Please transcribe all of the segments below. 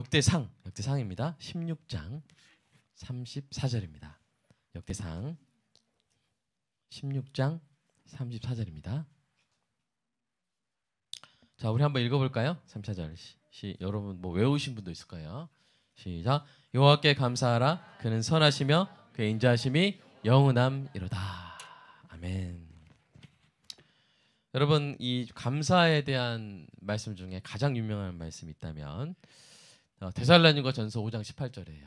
역대상입니다. 16장 34절입니다. 역대상 16장 34절입니다. 자, 우리 한번 읽어볼까요? 34절. 여러분 뭐 외우신 분도 있을 거예요. 시작. 여호와께 감사하라. 그는 선하시며 그의 인자하심이 영원함이로다. 아멘. 여러분, 이 감사에 대한 말씀 중에 가장 유명한 말씀이 있다면 데살로니가 전서 5장 18절이에요.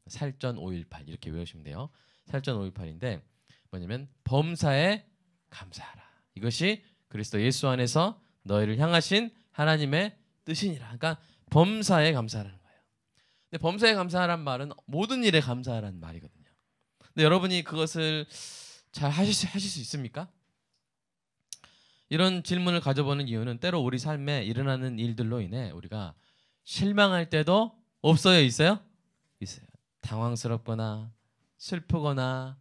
살전 518 이렇게 외우시면 돼요. 살전 518인데 뭐냐면 범사에 감사하라. 이것이 그리스도 예수 안에서 너희를 향하신 하나님의 뜻이니라. 그러니까 범사에 감사하라는 거예요. 근데 범사에 감사하라는 말은 모든 일에 감사하라는 말이거든요. 근데 여러분이 그것을 잘 하실 수 있습니까? 이런 질문을 가져보는 이유는 때로 우리 삶에 일어나는 일들로 인해 우리가 실망할 때도 없어요? 있어요? 있어요. 당황스럽거나 슬프거나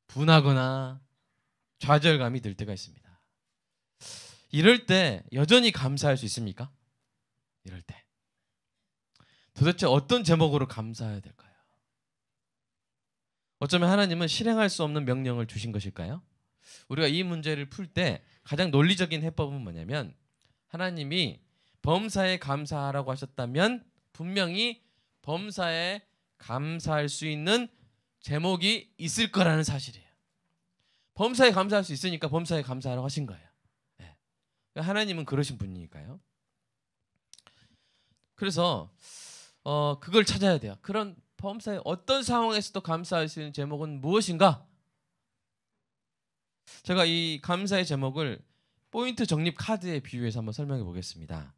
분하거나 좌절감이 들 때가 있습니다. 이럴 때 여전히 감사할 수 있습니까? 이럴 때 도대체 어떤 제목으로 감사해야 될까요? 어쩌면 하나님은 실행할 수 없는 명령을 주신 것일까요? 우리가 이 문제를 풀 때 가장 논리적인 해법은 뭐냐면 하나님이 범사에 감사하라고 하셨다면 분명히 범사에 감사할 수 있는 제목이 있을 거라는 사실이에요. 범사에 감사할 수 있으니까 범사에 감사하라고 하신 거예요. 네. 하나님은 그러신 분이니까요. 그래서 그걸 찾아야 돼요. 그런 범사에 어떤 상황에서도 감사할 수 있는 제목은 무엇인가? 제가 이 감사의 제목을 포인트 적립 카드에 비유해서 한번 설명해 보겠습니다.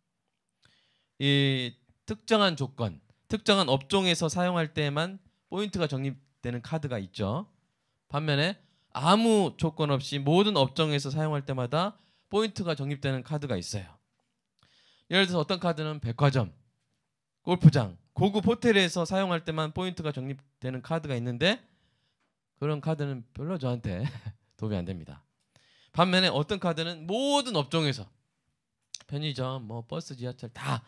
이 특정한 조건, 특정한 업종에서 사용할 때만 포인트가 적립되는 카드가 있죠. 반면에 아무 조건 없이 모든 업종에서 사용할 때마다 포인트가 적립되는 카드가 있어요. 예를 들어서 어떤 카드는 백화점, 골프장, 고급 호텔에서 사용할 때만 포인트가 적립되는 카드가 있는데 그런 카드는 별로 저한테 도움이 안 됩니다. 반면에 어떤 카드는 모든 업종에서 편의점, 뭐 버스, 지하철 다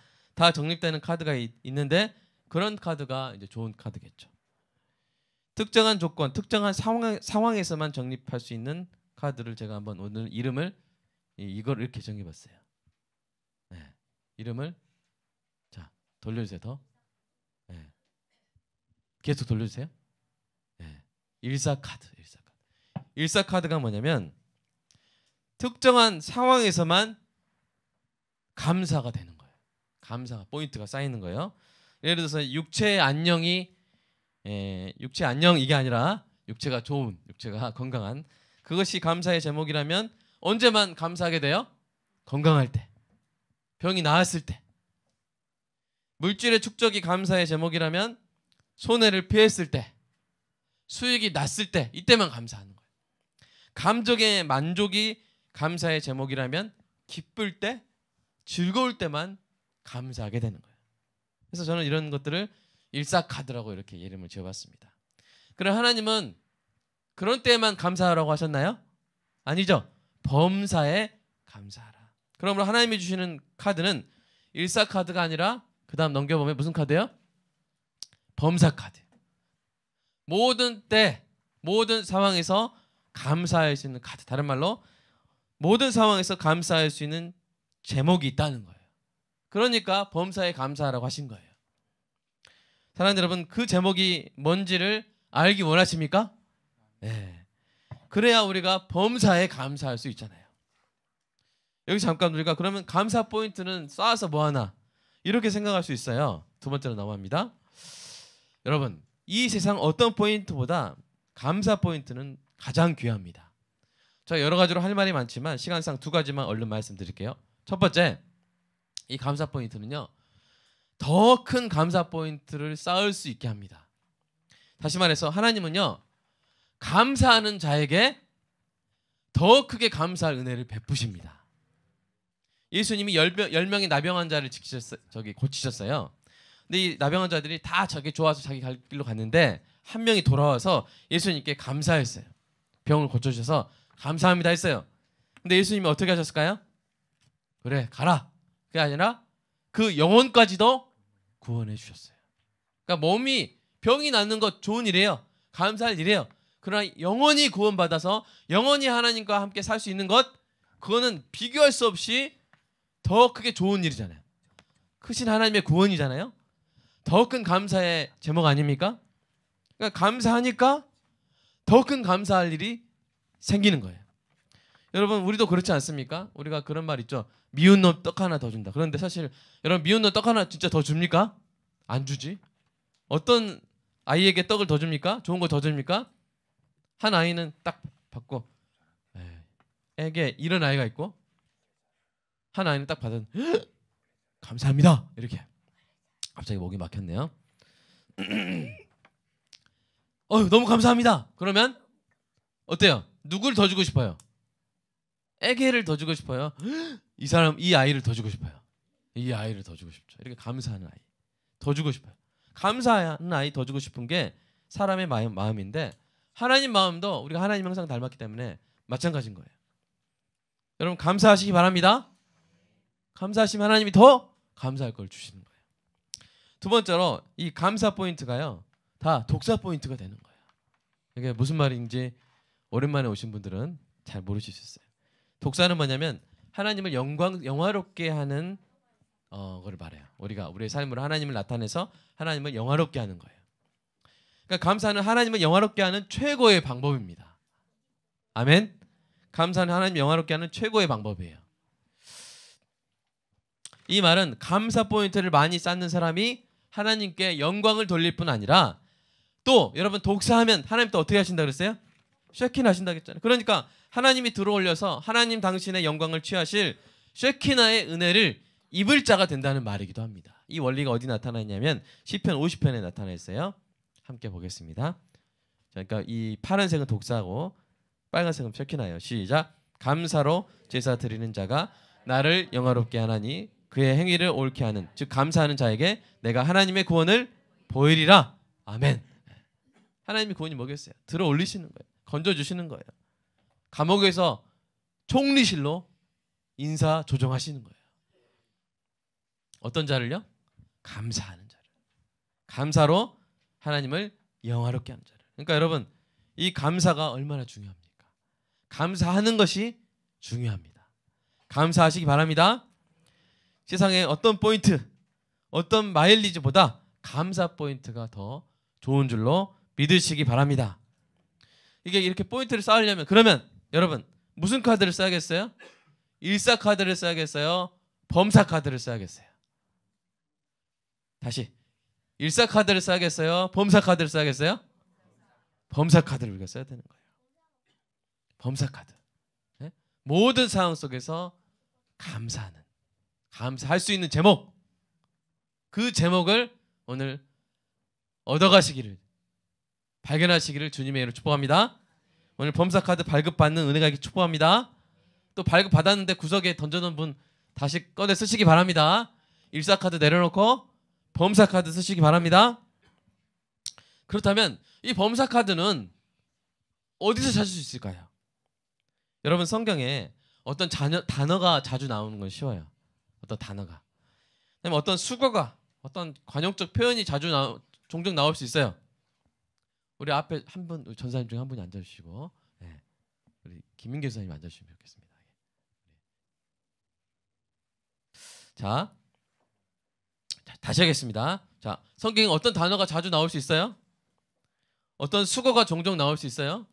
적립되는 카드가 있는데 그런 카드가 이제 좋은 카드겠죠. 특정한 조건, 특정한 상황에서만 적립할 수 있는 카드를 제가 한번 오늘 이름을 이걸 이렇게 정해봤어요. 네. 이름을 자 돌려주세요. 더. 네. 계속 돌려주세요. 네. 일사카드. 일사카드가 뭐냐면 특정한 상황에서만 감사가 되는 거예요. 감사가 포인트가 쌓이는 거예요. 예를 들어서 육체의 안녕이 육체 안녕 이게 아니라 육체가 좋은, 육체가 건강한 그것이 감사의 제목이라면 언제만 감사하게 돼요? 건강할 때, 병이 나았을 때. 물질의 축적이 감사의 제목이라면 손해를 피했을 때, 수익이 났을 때 이때만 감사하는 거예요. 감정의 만족이 감사의 제목이라면 기쁠 때, 즐거울 때만 감사하게 되는 거예요. 그래서 저는 이런 것들을 일사카드라고 이렇게 이름을 지어봤습니다. 그럼 하나님은 그런 때에만 감사하라고 하셨나요? 아니죠. 범사에 감사하라. 그러므로 하나님이 주시는 카드는 일사카드가 아니라 그 다음 넘겨보면 무슨 카드예요? 범사카드. 모든 때, 모든 상황에서 감사할 수 있는 카드. 다른 말로 모든 상황에서 감사할 수 있는 제목이 있다는 거예요. 그러니까 범사에 감사하라고 하신 거예요. 사랑하는 여러분, 그 제목이 뭔지를 알기 원하십니까? 네. 그래야 우리가 범사에 감사할 수 있잖아요. 여기 잠깐 우리가 그러면 감사 포인트는 쌓아서 뭐하나 이렇게 생각할 수 있어요. 두 번째로 넘어갑니다. 여러분, 이 세상 어떤 포인트보다 감사 포인트는 가장 귀합니다. 제가 여러 가지로 할 말이 많지만 시간상 두 가지만 얼른 말씀드릴게요. 첫 번째, 이 감사 포인트는요. 더 큰 감사 포인트를 쌓을 수 있게 합니다. 다시 말해서 하나님은요. 감사하는 자에게 더 크게 감사할 은혜를 베푸십니다. 예수님이 10명의 나병 환자를 고치셨어요. 근데 이 나병 환자들이 다 자기 좋아서 자기 갈 길로 갔는데 한 명이 돌아와서 예수님께 감사했어요. 병을 고쳐주셔서 감사합니다 했어요. 근데 예수님이 어떻게 하셨을까요? 그래 가라. 그게 아니라 그 영혼까지도 구원해 주셨어요. 그러니까 몸이 병이 낫는 것 좋은 일이에요. 감사할 일이에요. 그러나 영원히 구원받아서 영원히 하나님과 함께 살 수 있는 것, 그거는 비교할 수 없이 더 크게 좋은 일이잖아요. 크신 하나님의 구원이잖아요. 더 큰 감사의 제목 아닙니까? 그러니까 감사하니까 더 큰 감사할 일이 생기는 거예요. 여러분, 우리도 그렇지 않습니까? 우리가 그런 말 있죠. 미운 놈 떡 하나 더 준다. 그런데 사실 여러분, 미운 놈 떡 하나 진짜 더 줍니까? 안 주지. 어떤 아이에게 떡을 더 줍니까? 좋은 거 더 줍니까? 한 아이는 딱 받고, 에게 이런 아이가 있고, 한 아이는 딱 받은 감사합니다 이렇게. 갑자기 목이 막혔네요. 너무 감사합니다. 그러면 어때요? 누구를 더 주고 싶어요? 에게를 더 주고 싶어요? 이 사람, 이 아이를 더 주고 싶어요. 이 아이를 더 주고 싶죠. 이렇게 감사하는 아이 더 주고 싶어요. 감사하는 아이 더 주고 싶은 게 사람의 마음인데, 하나님 마음도 우리가 하나님 항상 닮았기 때문에 마찬가지인 거예요. 여러분, 감사하시기 바랍니다. 감사하시면 하나님이 더 감사할 걸 주시는 거예요. 두 번째로, 이 감사 포인트가요, 다 독사 포인트가 되는 거예요. 이게 무슨 말인지 오랜만에 오신 분들은 잘 모르실 수 있어요. 독사는 뭐냐면 하나님을 영화롭게 하는 걸 말해요. 우리가 우리의 삶으로 하나님을 나타내서 하나님을 영화롭게 하는 거예요. 그러니까 감사는 하나님을 영화롭게 하는 최고의 방법입니다. 아멘. 감사는 하나님을 영화롭게 하는 최고의 방법이에요. 이 말은 감사 포인트를 많이 쌓는 사람이 하나님께 영광을 돌릴 뿐 아니라, 또 여러분, 독사하면 하나님 또 어떻게 하신다 그랬어요? 쉐킨 하신다 그랬잖아요. 그러니까 하나님이 들어올려서 하나님 당신의 영광을 취하실 쉐키나의 은혜를 입을 자가 된다는 말이기도 합니다. 이 원리가 어디 나타나 있냐면 시편 50편에 나타나 있어요. 함께 보겠습니다. 그러니까 이 파란색은 독사고 빨간색은 쉐키나예요. 시작. 감사로 제사 드리는 자가 나를 영화롭게 하나니 그의 행위를 옳게 하는, 즉 감사하는 자에게 내가 하나님의 구원을 보이리라. 아멘. 하나님의 구원이 뭐겠어요? 들어 올리시는 거예요. 건져주시는 거예요. 감옥에서 총리실로 인사 조정하시는 거예요. 어떤 자를요? 감사하는 자를. 감사로 하나님을 영화롭게 하는 자를. 그러니까 여러분, 이 감사가 얼마나 중요합니까? 감사하는 것이 중요합니다. 감사하시기 바랍니다. 세상에 어떤 포인트, 어떤 마일리지보다 감사 포인트가 더 좋은 줄로 믿으시기 바랍니다. 이게 이렇게 포인트를 쌓으려면, 그러면 여러분 무슨 카드를 써야겠어요? 일사 카드를 써야겠어요? 범사 카드를 써야겠어요? 다시, 일사 카드를 써야겠어요? 범사 카드를 써야겠어요? 범사 카드를 우리가 써야 되는 거예요. 범사 카드. 네? 모든 상황 속에서 감사하는, 감사할 수 있는 제목, 그 제목을 오늘 얻어가시기를, 발견하시기를 주님의 이름으로 축복합니다. 오늘 범사 카드 발급받는 은혜가 있기 축복합니다. 또 발급받았는데 구석에 던져놓은 분 다시 꺼내 쓰시기 바랍니다. 일사 카드 내려놓고 범사 카드 쓰시기 바랍니다. 그렇다면 이 범사 카드는 어디서 찾을 수 있을까요? 여러분, 성경에 어떤 단어가 자주 나오는 건 쉬워요. 어떤 단어가, 그다음에 어떤 수거가, 어떤 관용적 표현이 종종 나올 수 있어요. 우리 앞에 한 분, 전사님 중에 한 분이 앉아주시고, 네, 우리 김민규 선생님 앉아주시면 좋겠습니다. 자, 다시 하겠습니다. 자, 성경에 어떤 단어가 자주 나올 수 있어요? 어떤 수거가 종종 나올 수 있어요?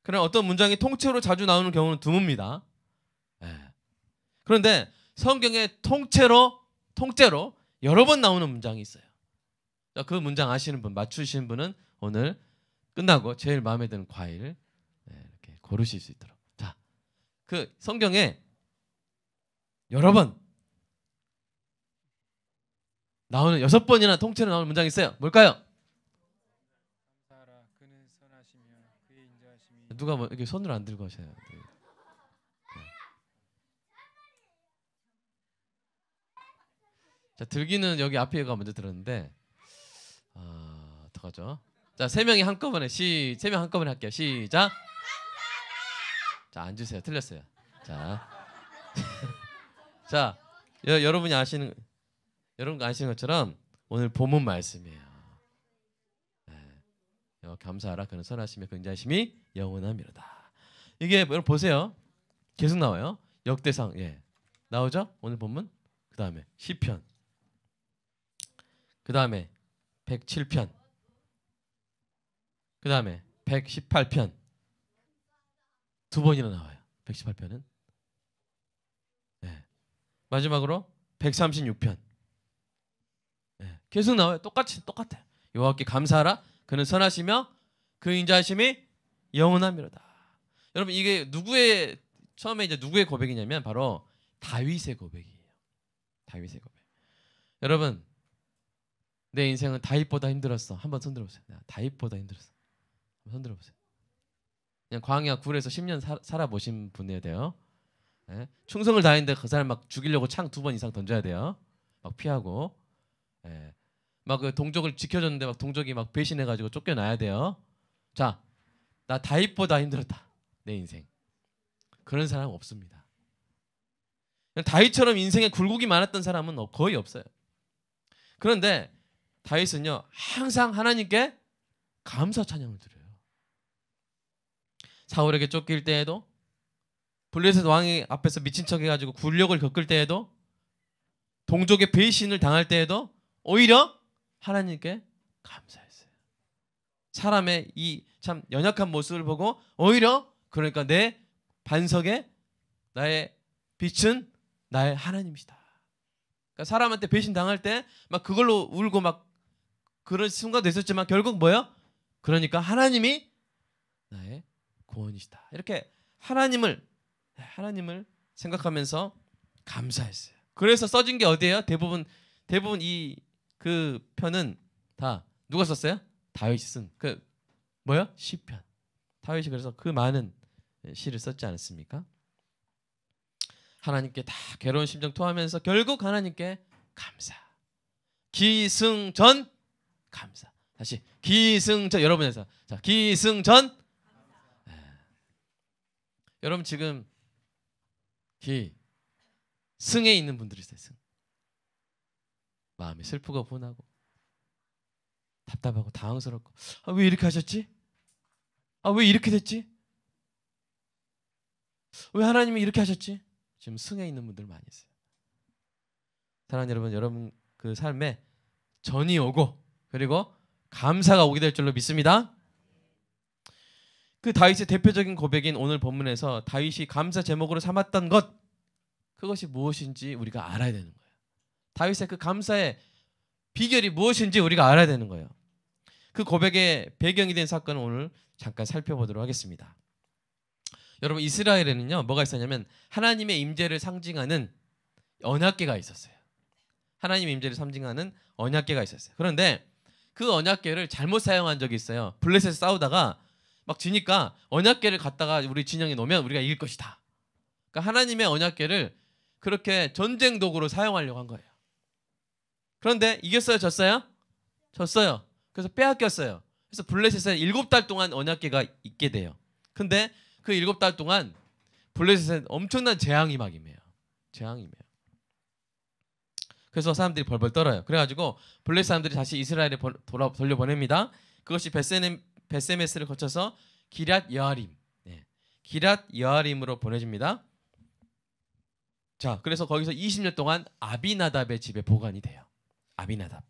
그러나 어떤 문장이 통째로 자주 나오는 경우는 드뭅니다. 네. 그런데 성경에 통째로 여러 번 나오는 문장이 있어요. 자, 그 문장 아시는 분, 맞추시는 분은 오늘 끝나고 제일 마음에 드는 과일 이렇게 고르실 수 있도록. 자, 그 성경에 여러 번 나오는 6번이나 통째로 나오는 문장이 있어요. 뭘까요? 누가 뭐 이렇게 손을 안 들고 하셔요. 자, 들기는 여기 앞에가 먼저 들었는데, 어떡하죠? 자, 3명이 한꺼번에 세 명 한꺼번에 할게요. 시작. 자, 앉으세요. 틀렸어요. 자, 자, 여러분이 아시는 것처럼 오늘 본문 말씀이에요. 감사하라 그는 선하시며 긍휼하심이 영원하미로다. 이게 여러분 보세요. 계속 나와요. 역대상 나오죠? 오늘 본문. 그 다음에 시편. 그 다음에 107편. 그 다음에 118편. 두 번이나 나와요. 118편은. 마지막으로 136편. 계속 나와요. 똑같아요. 여호와께 감사하라. 그는 선하시며 그 인자하심이 영원하미로다. 여러분 이게 처음에 이제 누구의 고백이냐면 바로 다윗의 고백이에요. 다윗의 고백. 여러분 내 인생은 다윗보다 힘들었어. 한번 손들어 보세요. 다윗보다 힘들었어. 한번 손들어 보세요. 그냥 광야 굴에서 10년 살아보신 분이어야 돼요. 충성을 다했는데 그 사람 막 죽이려고 창 2번 이상 던져야 돼요. 막 피하고. 막 그 동족을 지켜줬는데 막 동족이 막 배신해가지고 쫓겨나야 돼요. 자, 나 다윗보다 힘들었다. 내 인생. 그런 사람 없습니다. 다윗처럼 인생에 굴곡이 많았던 사람은 거의 없어요. 그런데 다윗은요 항상 하나님께 감사 찬양을 드려요. 사울에게 쫓길 때에도, 블레셋 왕이 앞에서 미친 척 해가지고 굴욕을 겪을 때에도, 동족의 배신을 당할 때에도 오히려 하나님께 감사했어요. 사람의 이 참 연약한 모습을 보고 오히려 그러니까 내 반석에 나의 빛은 나의 하나님이시다. 그러니까 사람한테 배신 당할 때 막 그걸로 울고 막 그런 순간도 있었지만 결국 뭐예요? 그러니까 하나님이 나의 구원이시다. 이렇게 하나님을 생각하면서 감사했어요. 그래서 써진 게 어디예요? 대부분 이 그 편은 다 누가 썼어요? 다윗이 쓴 그 뭐요? 시편. 다윗이 그래서 그 많은 시를 썼지 않았습니까? 하나님께 다 괴로운 심정 토하면서 결국 하나님께 감사. 기승전 감사. 다시 기승전 여러분에서 자 기승전. 여러분 지금 승에 있는 분들이 있어요. 승. 마음이 슬프고 분하고 답답하고 당황스럽고 왜 이렇게 하셨지? 왜 이렇게 됐지? 왜 하나님이 이렇게 하셨지? 지금 승에 있는 분들 많이 있어요. 사랑하는 여러분 그 삶에 전이 오고 그리고 감사가 오게 될 줄로 믿습니다. 그 다윗의 대표적인 고백인 오늘 본문에서 다윗이 감사 제목으로 삼았던 것, 그것이 무엇인지 우리가 알아야 되는 거예요. 다윗의 그 감사의 비결이 무엇인지 우리가 알아야 되는 거예요. 그 고백의 배경이 된 사건을 오늘 잠깐 살펴보도록 하겠습니다. 여러분 이스라엘에는요 뭐가 있었냐면 하나님의 임재를 상징하는 언약궤가 있었어요. 하나님의 임재를 상징하는 언약궤가 있었어요. 그런데 그 언약궤를 잘못 사용한 적이 있어요. 블레셋에서 싸우다가 막 지니까 언약궤를 갖다가 우리 진영에 놓으면 우리가 이길 것이다. 그러니까 하나님의 언약궤를 그렇게 전쟁 도구로 사용하려고 한 거예요. 그런데 이겼어요? 졌어요? 졌어요. 그래서 빼앗겼어요. 그래서 블레셋에 7달 동안 언약궤가 있게 돼요. 근데 그 7달 동안 블레셋에 엄청난 재앙이 막 임해요. 재앙이 임해요. 그래서 사람들이 벌벌 떨어요. 그래가지고 블레셋 사람들이 다시 이스라엘에 돌려보냅니다. 그것이 베세메스를 거쳐서 기럇 여아림, 기럇 여아림으로 보내집니다. 자, 그래서 거기서 20년 동안 아비나답의 집에 보관이 돼요. 아비나답.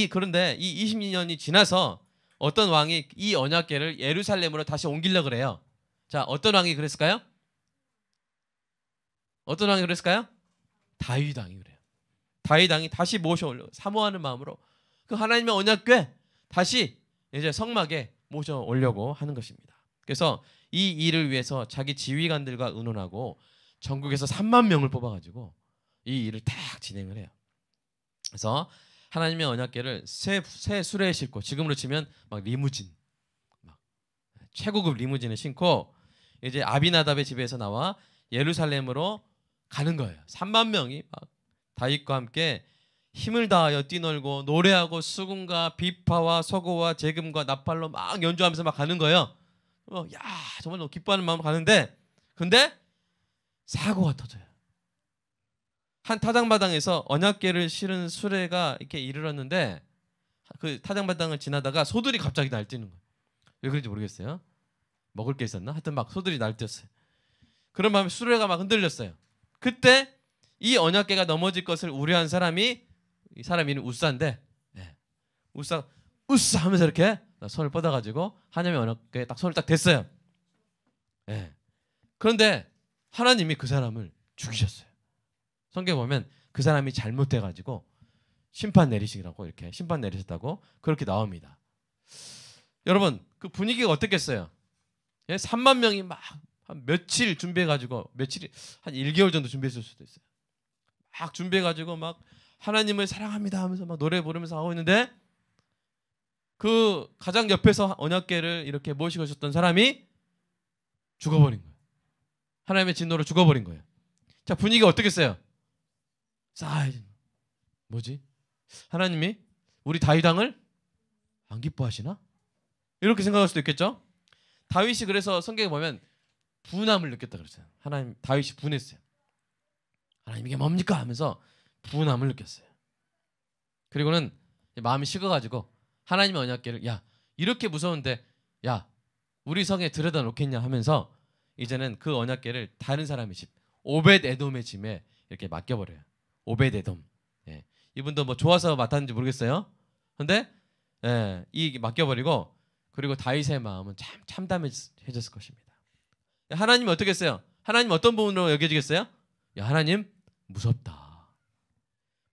그런데 이 20년이 지나서 어떤 왕이 이 언약궤를 예루살렘으로 다시 옮기려고 그래요. 자, 어떤 왕이 그랬을까요? 어떤 왕이 그랬을까요? 다윗 왕이 그래요. 다윗 왕이 다시 모셔올려 사모하는 마음으로 그 하나님의 언약궤 다시 이제 성막에 모셔오려고 하는 것입니다. 그래서 이 일을 위해서 자기 지휘관들과 의논하고 전국에서 3만 명을 뽑아가지고 이 일을 딱 진행을 해요. 그래서 하나님의 언약궤를 새 수레에 싣고, 지금으로 치면 막 리무진, 막 최고급 리무진을 싣고 이제 아비나답의 집에서 나와 예루살렘으로 가는 거예요. 3만 명이 막 다윗과 함께 힘을 다하여 뛰놀고 노래하고 수금과 비파와 서고와 재금과 나팔로 막 연주하면서 막 가는 거예요. 야, 정말 너무 기뻐하는 마음으로 가는데, 근데 사고가 터져요. 한 타작마당에서 언약궤를 실은 수레가 이렇게 이르렀는데 그 타작마당을 지나다가 소들이 갑자기 날뛰는 거예요. 왜 그런지 모르겠어요. 먹을 게 있었나? 하여튼 막 소들이 날뛰었어요. 그런 마음에 수레가 막 흔들렸어요. 그때 이 언약궤가 넘어질 것을 우려한 사람이, 이 사람 이름 우사인데, 우사 우사 하면서 이렇게 손을 뻗어가지고 하나님의 언약궤에 딱 손을 딱 댔어요. 그런데 하나님이 그 사람을 죽이셨어요. 성경에 보면 그 사람이 잘못돼가지고 심판 내리시라고, 이렇게 심판 내리셨다고 그렇게 나옵니다. 여러분, 그 분위기가 어땠겠어요? 3만 명이 막 한 며칠 준비해가지고, 며칠이 한 1개월 정도 준비했을 수도 있어요. 막 준비해가지고 막 하나님을 사랑합니다 하면서 막 노래 부르면서 하고 있는데, 그 가장 옆에서 언약궤를 이렇게 모시고 있었던 사람이 죽어버린 거예요. 하나님의 진노로 죽어버린 거예요. 자, 분위기가 어떻겠어요? 뭐지? 하나님이 우리 다윗 왕을 안 기뻐하시나? 이렇게 생각할 수도 있겠죠? 다윗이 그래서 성경에 보면 분함을 느꼈다 그랬어요. 하나님, 다윗이 분했어요. 하나님 이게 뭡니까? 하면서 분함을 느꼈어요. 그리고는 마음이 식어가지고 하나님의 언약궤를, 야, 이렇게 무서운데 야, 우리 성에 들여다 놓겠냐 하면서 이제는 그 언약궤를 다른 사람의 집, 오벳 에돔의 집에 이렇게 맡겨버려요. 오벳 에돔. 이분도 뭐 좋아서 맡았는지 모르겠어요. 근데 이 맡겨버리고, 그리고 다윗의 마음은 참 참담해졌을 것입니다. 하나님이 어떻게 했어요? 하나님 어떤 부분으로 여겨지겠어요? 야, 하나님 무섭다.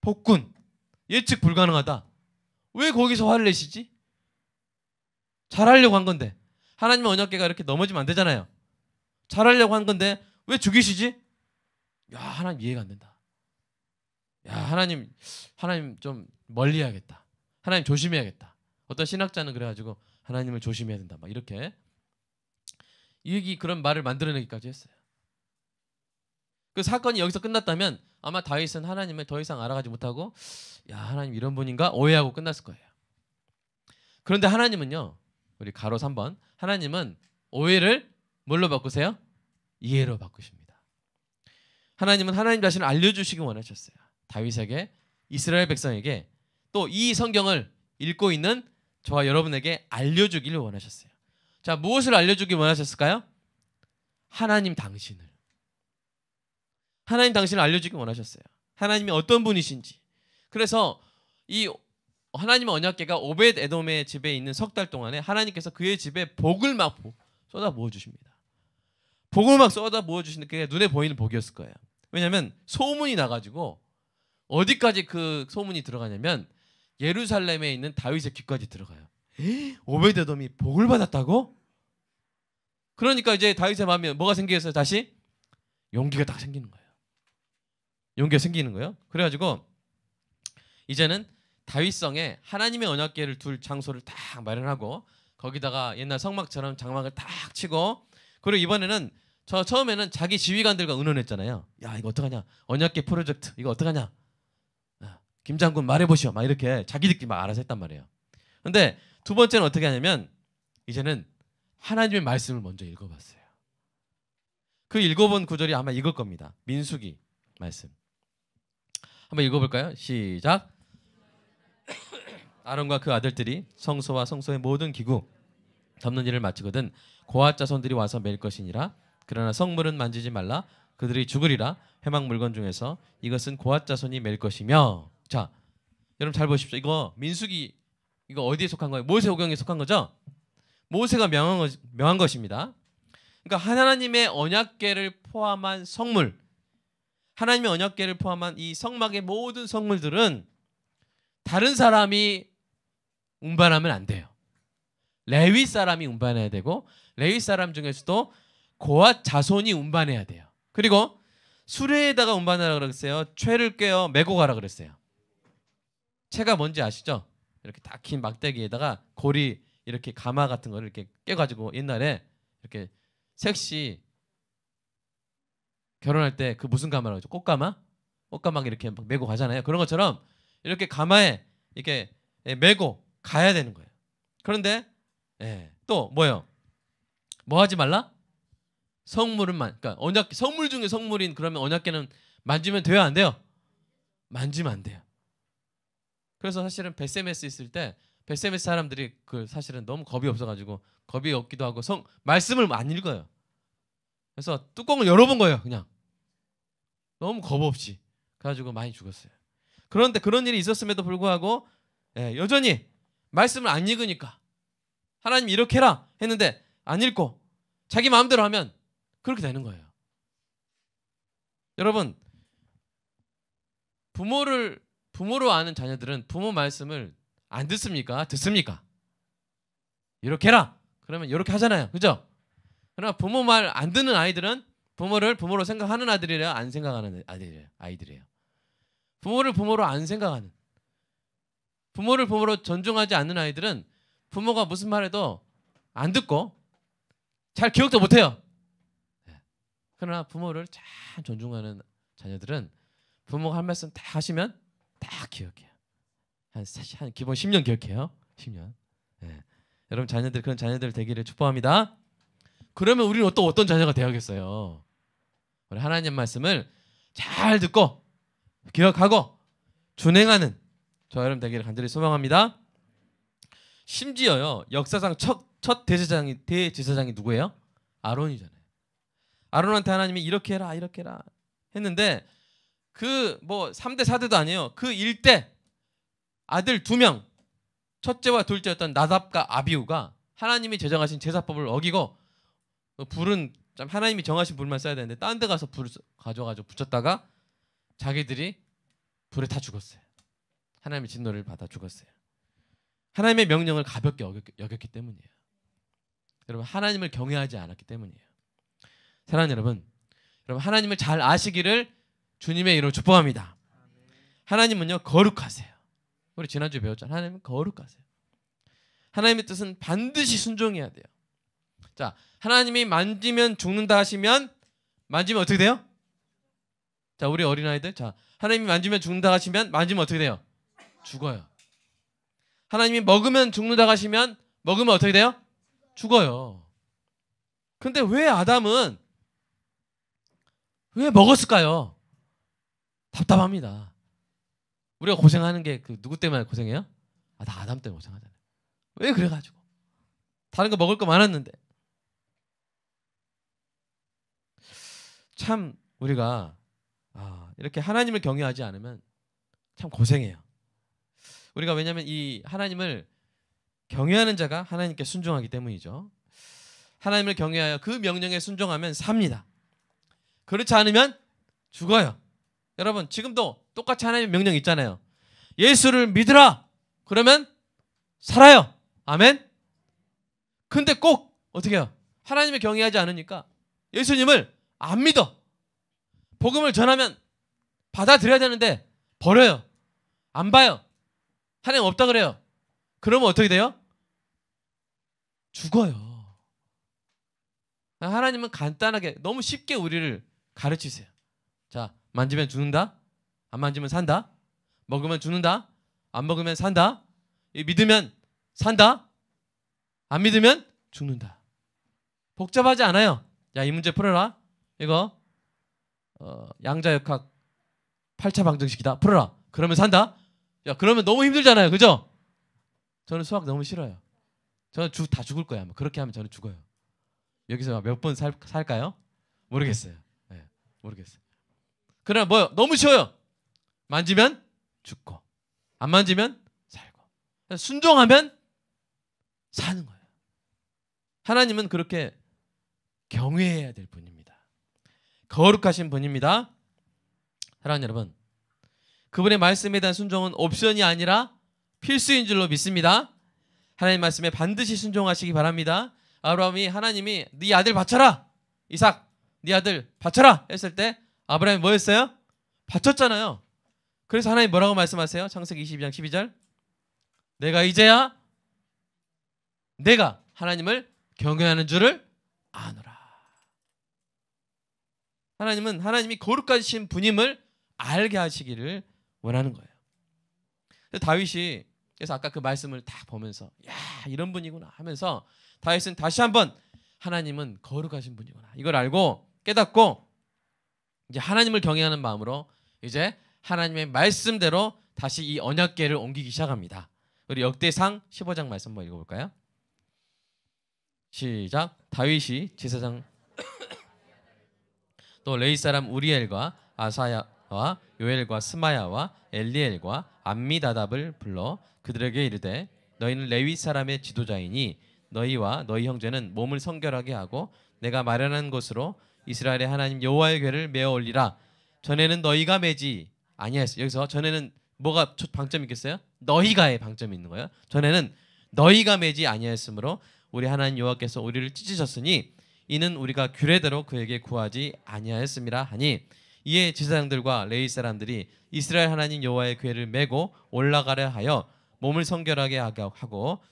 폭군. 예측 불가능하다. 왜 거기서 화를 내시지? 잘하려고 한 건데. 하나님의 언약궤가 이렇게 넘어지면 안 되잖아요. 잘하려고 한 건데 왜 죽이시지? 야, 하나님 이해가 안 된다. 야, 하나님 좀 멀리해야겠다. 하나님 조심해야겠다. 어떤 신학자는 그래가지고 하나님을 조심해야 된다. 막 이렇게 그런 말을 만들어내기까지 했어요. 그 사건이 여기서 끝났다면 아마 다윗은 하나님을 더 이상 알아가지 못하고, 야, 하나님 이런 분인가? 오해하고 끝났을 거예요. 그런데 하나님은요, 우리 가로 3번, 하나님은 오해를 뭘로 바꾸세요? 이해로 바꾸십니다. 하나님은 하나님 자신을 알려주시기 원하셨어요. 다윗에게, 이스라엘 백성에게, 또 이 성경을 읽고 있는 저와 여러분에게 알려주기를 원하셨어요. 자, 무엇을 알려주길 원하셨을까요? 하나님 당신을. 하나님 당신을 알려주길 원하셨어요. 하나님이 어떤 분이신지. 그래서 이 하나님의 언약궤가 오벳 에돔의 집에 있는 석 달 동안에 하나님께서 그의 집에 복을 막 쏟아 부어주십니다. 복을 막 쏟아 부어주시는 게 눈에 보이는 복이었을 거예요. 왜냐하면 소문이 나가지고, 어디까지 그 소문이 들어가냐면 예루살렘에 있는 다윗의 귀까지 들어가요. 오벳 에돔이 복을 받았다고? 그러니까 이제 다윗의 마음에 뭐가 생기겠어요? 다시 용기가 딱 생기는 거예요. 용기가 생기는 거예요. 그래가지고 이제는 다윗성에 하나님의 언약궤를 둘 장소를 딱 마련하고, 거기다가 옛날 성막처럼 장막을 딱 치고, 그리고 이번에는 처음에는 자기 지휘관들과 의논했잖아요. 야, 이거 어떡하냐? 언약궤 프로젝트 이거 어떡하냐? 김 장군 말해보시오. 막 이렇게 자기들끼리 막 알아서 했단 말이에요. 근데 두 번째는 어떻게 하냐면, 이제는 하나님의 말씀을 먼저 읽어봤어요. 그 읽어본 구절이 아마 이걸 겁니다. 민수기 말씀. 한번 읽어볼까요? 시작. 아론과 그 아들들이 성소와 성소의 모든 기구 덮는 일을 마치거든 고앗 자손들이 와서 맬 것이니라. 그러나 성물은 만지지 말라. 그들이 죽으리라. 회막 물건 중에서 이것은 고앗 자손이 맬 것이며. 자, 여러분 잘 보십시오. 이거 민수기, 이거 어디에 속한 거예요? 모세오경에 속한 거죠? 모세가 명한 것입니다. 그러니까 하나님의 언약궤를 포함한 성물, 하나님의 언약궤를 포함한 이 성막의 모든 성물들은 다른 사람이 운반하면 안 돼요. 레위 사람이 운반해야 되고, 레위 사람 중에서도 고앗 자손이 운반해야 돼요. 그리고 수레에다가 운반하라 그랬어요. 채를 꿰어 메고 가라 그랬어요. 채가 뭔지 아시죠? 이렇게 딱 긴 막대기에다가 고리 이렇게 가마 같은 거를 이렇게 껴가지고, 옛날에 이렇게 섹시 결혼할 때 그 무슨 가마라고 하죠? 꽃가마? 꽃가마 이렇게 메고 가잖아요. 그런 것처럼 이렇게 가마에 이렇게 메고 가야 되는 거예요. 그런데 또 뭐요? 뭐 하지 말라? 성물은 그러니까 성물 중에 성물인, 그러면 언약궤는 만지면 돼요, 안 돼요? 만지면 안 돼요. 그래서 사실은 벳세메스 있을 때 벳세메스 사람들이 그 사실은 너무 겁이 없어가지고 겁이 없기도 하고 말씀을 안 읽어요. 그래서 뚜껑을 열어본 거예요. 그냥 너무 겁 없이. 그래가지고 많이 죽었어요. 그런데 그런 일이 있었음에도 불구하고 여전히 말씀을 안 읽으니까 하나님 이렇게 해라 했는데 안 읽고 자기 마음대로 하면 그렇게 되는 거예요. 여러분, 부모로 아는 자녀들은 부모 말씀을 안 듣습니까? 듣습니까? 이렇게 해라. 그러면 이렇게 하잖아요. 그죠? 그러나 부모 말 안 듣는 아이들은 부모를 부모로 생각하는 아들이래요? 안 생각하는 아이들이에요. 부모를 부모로 안 생각하는, 부모를 부모로 존중하지 않는 아이들은 부모가 무슨 말해도 안 듣고 잘 기억도 못해요. 그러나 부모를 잘 존중하는 자녀들은 부모가 한 말씀 다 하시면 다 기억해요. 한 기본 10년 기억해요. 10년. 여러분 그런 자녀들 되기를 축복합니다. 그러면 우리는 또 어떤 자녀가 되어야겠어요? 우리 하나님 말씀을 잘 듣고 기억하고 준행하는 저 여러분 되기를 간절히 소망합니다. 심지어요, 역사상 첫 대제사장이 누구예요? 아론이잖아요. 아론한테 하나님이 이렇게 해라 했는데 그 뭐 3대 4대도 아니에요. 그 일대 아들 2명, 첫째와 둘째였던 나답과 아비후가 하나님이 제정하신 제사법을 어기고 불은 하나님이 정하신 불만 써야 되는데 딴 데 가서 불을 가져가지고 붙였다가 자기들이 불에 타 죽었어요. 하나님의 진노를 받아 죽었어요. 하나님의 명령을 가볍게 여겼기 때문이에요. 여러분, 하나님을 경외하지 않았기 때문이에요. 사랑하는 여러분 하나님을 잘 아시기를 주님의 이름으로 축복합니다. 하나님은요 거룩하세요. 우리 지난주에 배웠잖아요. 하나님은 거룩하세요. 하나님의 뜻은 반드시 순종해야 돼요. 자, 하나님이 만지면 죽는다 하시면 만지면 어떻게 돼요? 자, 우리 어린아이들, 자, 하나님이 만지면 죽는다 하시면 만지면 어떻게 돼요? 죽어요. 하나님이 먹으면 죽는다 하시면 먹으면 어떻게 돼요? 죽어요. 근데 왜 아담은 왜 먹었을까요? 답답합니다. 우리가 고생하는 게 그 누구 때문에 고생해요? 나 아담 때문에 고생하잖아요. 왜 그래가지고 다른 거 먹을 거 많았는데. 참 우리가 이렇게 하나님을 경외하지 않으면 참 고생해요. 우리가 왜냐하면 이 하나님을 경외하는 자가 하나님께 순종하기 때문이죠. 하나님을 경외하여 그 명령에 순종하면 삽니다. 그렇지 않으면 죽어요. 여러분, 지금도 똑같이 하나님의 명령 있잖아요. 예수를 믿으라. 그러면 살아요. 아멘. 근데 꼭 어떻게 해요? 하나님을 경외하지 않으니까 예수님을 안 믿어. 복음을 전하면 받아들여야 되는데 버려요. 안 봐요. 하나님 없다 그래요. 그러면 어떻게 돼요? 죽어요. 하나님은 간단하게 너무 쉽게 우리를 가르치세요. 자, 만지면 죽는다. 안 만지면 산다. 먹으면 죽는다. 안 먹으면 산다. 믿으면 산다. 안 믿으면 죽는다. 복잡하지 않아요. 야, 이 문제 풀어라. 이거 양자역학 8차 방정식이다. 풀어라. 그러면 산다. 야, 그러면 너무 힘들잖아요. 그죠? 저는 수학 너무 싫어요. 저는 다 죽을 거야. 그렇게 하면 저는 죽어요. 여기서 몇 번 살까요? 모르겠어요. 네, 모르겠어요. 그러나 뭐요? 너무 쉬워요. 만지면 죽고 안 만지면 살고. 순종하면 사는 거예요. 하나님은 그렇게 경외해야 될 분입니다. 거룩하신 분입니다. 사랑하는 여러분, 그분의 말씀에 대한 순종은 옵션이 아니라 필수인 줄로 믿습니다. 하나님 말씀에 반드시 순종하시기 바랍니다. 아브라함이 하나님이 네 아들 바쳐라. 이삭, 네 아들 바쳐라 했을 때 아브라함이 뭐 했어요? 바쳤잖아요. 그래서 하나님 뭐라고 말씀하세요? 창세기 22장 12절. 내가 이제야 내가 하나님을 경외하는 줄을 아노라. 하나님은 하나님이 거룩하신 분임을 알게 하시기를 원하는 거예요. 다윗이 그래서 아까 그 말씀을 딱 보면서 야, 이런 분이구나 하면서 다윗은 다시 한번 하나님은 거룩하신 분이구나 이걸 알고 깨닫고 이제 하나님을 경외하는 마음으로 이제 하나님의 말씀대로 다시 이 언약궤를 옮기기 시작합니다. 우리 역대상 15장 말씀 한번 읽어볼까요? 시작. 다윗이 제사장 또 레위 사람 우리엘과 아사야와 요엘과 스마야와 엘리엘과 암미다답을 불러 그들에게 이르되 너희는 레위 사람의 지도자이니 너희와 너희 형제는 몸을 성결하게 하고 내가 마련한 곳으로 이스라엘의 하나님 여호와의 궤를 메어 올리라. 전에는 너희가 매지 아니하였어요. 여기서 전에는 뭐가 방점이 있겠어요? 너희가의 방점이 있는 거예요. 전에는 너희가 매지 아니하였으므로 우리 하나님 여호와께서 우리를 찢으셨으니 이는 우리가 규례대로 그에게 구하지 아니하였음이라 하니 이에 제사장들과 레위 사람들이 이스라엘 하나님 여호와의 궤를 메고 올라가려 하여 몸을 성결하게 하고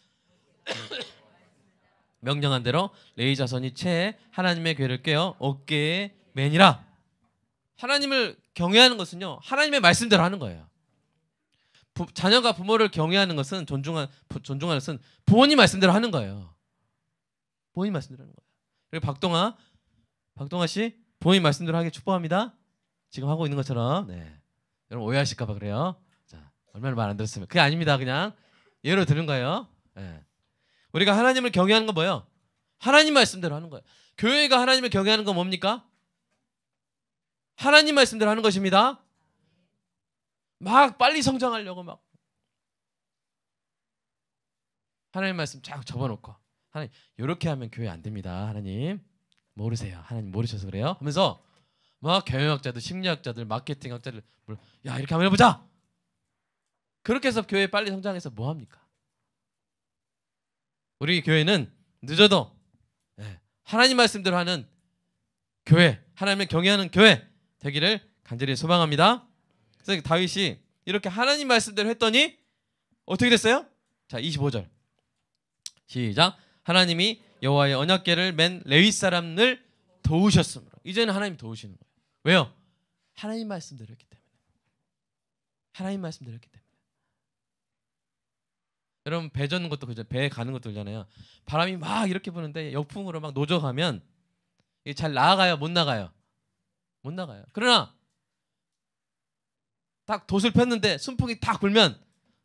명령한 대로 레위 자손이 채에 하나님의 궤를 꿰어 어깨에 매니라. 하나님을 경외하는 것은요, 하나님의 말씀대로 하는 거예요. 자녀가 부모를 경외하는 것은 존중하는 것은 부모님 말씀대로 하는 거예요. 부모님 말씀대로 하는 거예요. 그리고 박동아 씨 부모님 말씀대로 하기 축복합니다. 지금 하고 있는 것처럼. 네. 여러분 오해하실까봐 그래요. 자, 얼마나 말 안 들었으면 그게 아닙니다. 그냥 예로 드는 거예요. 네. 우리가 하나님을 경외하는 건 뭐예요? 하나님 말씀대로 하는 거예요. 교회가 하나님을 경외하는 건 뭡니까? 하나님 말씀대로 하는 것입니다. 막 빨리 성장하려고 막 하나님 말씀 쫙 접어놓고 하나님 이렇게 하면 교회 안 됩니다. 하나님 모르세요. 하나님 모르셔서 그래요. 하면서 막 경영학자들, 심리학자들, 마케팅학자들 야 이렇게 한번 해보자. 그렇게 해서 교회 빨리 성장해서 뭐 합니까? 우리 교회는 늦어도 하나님 말씀대로 하는 교회, 하나님을 경외하는 교회 되기를 간절히 소망합니다. 그래서 다윗이 이렇게 하나님 말씀대로 했더니 어떻게 됐어요? 자, 25절 시작. 하나님이 여호와의 언약궤를 맨 레위 사람을 도우셨으므로. 이제는 하나님 도우시는 거예요. 왜요? 하나님 말씀대로 했기 때문에. 하나님 말씀대로 했기 때문에. 여러분 배 젓는 것도 그죠? 배 가는 것도 그러잖아요. 바람이 막 이렇게 부는데 역풍으로 막 노져가면 이게 잘 나가요? 못 나가요? 못 나가요. 그러나 딱 돛을 폈는데 순풍이 딱 불면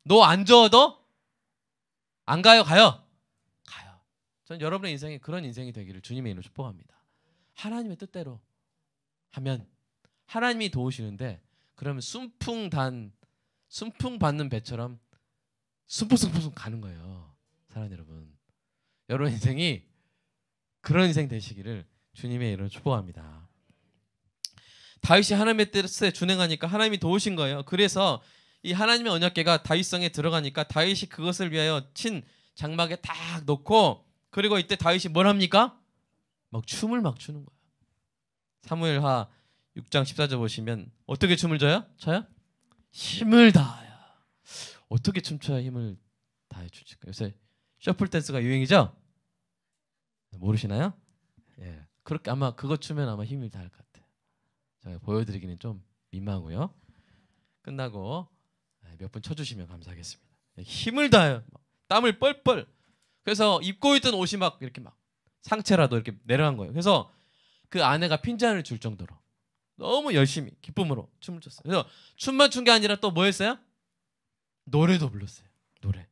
너 안 저어도 안 가요? 가요? 가요. 전 여러분의 인생이 그런 인생이 되기를 주님의 이름으로 축복합니다. 하나님의 뜻대로 하면 하나님이 도우시는데 그러면 순풍 받는 배처럼 순풍순풍 가는 거예요. 사랑하는 여러분, 여러분 인생이 그런 인생 되시기를 주님의 이름으로 축복합니다. 다윗이 하나님의 뜻에 준행하니까 하나님이 도우신 거예요. 그래서 이 하나님의 언약궤가 다윗성에 들어가니까 다윗이 그것을 위하여 친 장막에 딱 놓고 그리고 이때 다윗이 뭘 합니까? 막 춤을 막 추는 거예요. 사무엘하 6장 14절 보시면 어떻게 춤을 춰요? 힘을 다하여. 어떻게 춤춰야 힘을 다해 추실까요? 요새 셔플 댄스가 유행이죠? 모르시나요? 예, 그렇게 아마 그거 추면 아마 힘을 다할 것 같아요. 제가 보여드리기는 좀 민망하고요. 끝나고 몇 분 쳐주시면 감사하겠습니다. 힘을 다해요. 땀을 뻘뻘. 그래서 입고 있던 옷이 막 이렇게 막 상체라도 이렇게 내려간 거예요. 그래서 그 아내가 핀잔을 줄 정도로 너무 열심히 기쁨으로 춤을 췄어요. 그래서 춤만 춘 게 아니라 또 뭐 했어요? 노래도 불렀어요. 노래.